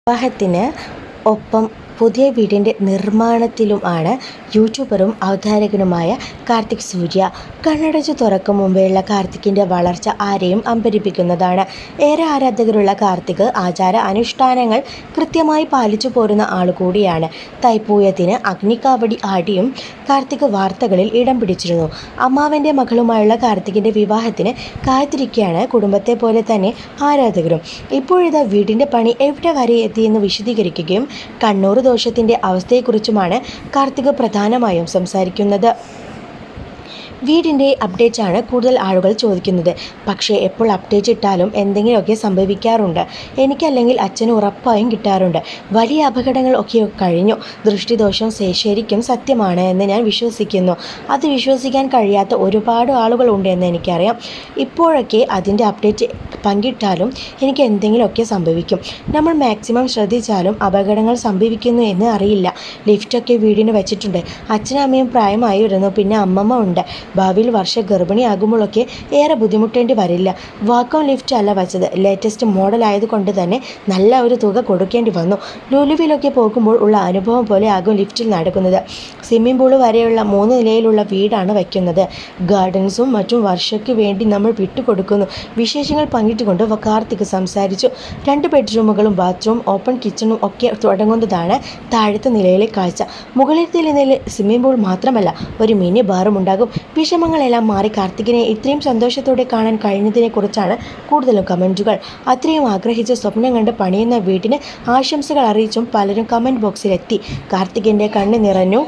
വിവാഹത്തിന് ഒപ്പം പുതിയ വീടിൻ്റെ നിർമ്മാണത്തിലുമാണ് യൂട്യൂബറും അവതാരകനുമായ കാർത്തിക് സൂര്യ. കണ്ണടച്ചു തുറക്കും മുമ്പേയുള്ള കാർത്തിക്കിൻ്റെ വളർച്ച ആരെയും അമ്പരിപ്പിക്കുന്നതാണ്. ഏറെ ആരാധകരുള്ള കാർത്തിക് ആചാര അനുഷ്ഠാനങ്ങൾ കൃത്യമായി പാലിച്ചു പോരുന്ന ആളുകൂടിയാണ്. തൈപ്പൂയത്തിന് അഗ്നിക്കാവടി ആടിയും കാർത്തിക് വാർത്തകളിൽ ഇടം പിടിച്ചിരുന്നു. അമ്മാവൻ്റെ മകളുമായുള്ള കാർത്തികിൻ്റെ വിവാഹത്തിന് കാത്തിരിക്കുകയാണ് കുടുംബത്തെ പോലെ തന്നെ ആരാധകരും. ഇപ്പോഴിതാ വീടിൻ്റെ പണി എവിടെ വരെ എത്തിയെന്ന് വിശദീകരിക്കുകയും കണ്ണൂർ ദോഷത്തിൻ്റെ അവസ്ഥയെക്കുറിച്ചുമാണ് കാർത്തിക് പ്രധാനമായും സംസാരിക്കുന്നത്. വീടിൻ്റെ അപ്ഡേറ്റാണ് കൂടുതൽ ആളുകൾ ചോദിക്കുന്നത്. പക്ഷേ എപ്പോൾ അപ്ഡേറ്റ് ഇട്ടാലും എന്തെങ്കിലുമൊക്കെ സംഭവിക്കാറുണ്ട്. എനിക്കല്ലെങ്കിൽ അച്ഛന് ഉറപ്പായും കിട്ടാറുണ്ട്. വലിയ അപകടങ്ങൾ ഒക്കെ കഴിഞ്ഞു. ദൃഷ്ടിദോഷം ശരിക്കും സത്യമാണ് എന്ന് ഞാൻ വിശ്വസിക്കുന്നു. അത് വിശ്വസിക്കാൻ കഴിയാത്ത ഒരുപാട് ആളുകളുണ്ട് എന്ന് എനിക്കറിയാം. ഇപ്പോഴൊക്കെ അതിൻ്റെ അപ്ഡേറ്റ് പങ്കിട്ടാലും എനിക്ക് എന്തെങ്കിലുമൊക്കെ സംഭവിക്കും. നമ്മൾ മാക്സിമം ശ്രദ്ധിച്ചാലും അപകടങ്ങൾ സംഭവിക്കുന്നു എന്ന് അറിയില്ല. ലിഫ്റ്റൊക്കെ വീടിന് വെച്ചിട്ടുണ്ട്. അച്ഛനും അമ്മയും പ്രായമായി വരുന്നു. പിന്നെ അമ്മമ്മ ഉണ്ട്. ഭാവിയിൽ ഗർഭിണിയാകുമ്പോഴൊക്കെ ഏറെ ബുദ്ധിമുട്ടേണ്ടി വരില്ല. വാക്വം ലിഫ്റ്റ് അല്ല വച്ചത്. ലേറ്റസ്റ്റ് മോഡൽ ആയതുകൊണ്ട് തന്നെ നല്ല ഒരു തുക കൊടുക്കേണ്ടി വന്നു. ലുലുവിലൊക്കെ പോകുമ്പോൾ ഉള്ള അനുഭവം പോലെ ആകും ലിഫ്റ്റിൽ നടക്കുന്നത്. സ്വിമ്മിംഗ് പൂള് വരെയുള്ള 3 നിലയിലുള്ള വീടാണ് വയ്ക്കുന്നത്. ഗാർഡൻസും മറ്റും വർഷയ്ക്ക് വേണ്ടി നമ്മൾ വിട്ടുകൊടുക്കുന്നു. വിശേഷങ്ങൾ പങ്കിട്ടുകൊണ്ട് കാർത്തിക് സംസാരിച്ചു. 2 ബെഡ്റൂമുകളും ബാത്റൂം ഓപ്പൺ കിച്ചണും ഒക്കെ തുടങ്ങുന്നതാണ് താഴത്തെ നിലയിലെ കാഴ്ച. മുകളിലത്തെ നിലയിൽ സ്വിമ്മിംഗ് പൂൾ മാത്രമല്ല ഒരു മിനി ബാറും ഉണ്ടാകും. വിഷമങ്ങളെല്ലാം മാറി കാർത്തികിനെ ഇത്രയും സന്തോഷത്തോടെ കാണാൻ കഴിഞ്ഞതിനെക്കുറിച്ചാണ് കൂടുതലും കമൻറ്റുകൾ. അത്രയും ആഗ്രഹിച്ച് സ്വപ്നം കണ്ട് പണിയുന്ന വീട്ടിന് ആശംസകൾ അറിയിച്ചും പലരും കമൻറ്റ് ബോക്സിലെത്തി. കാർത്തികിൻ്റെ കണ്ണ് നിറഞ്ഞു.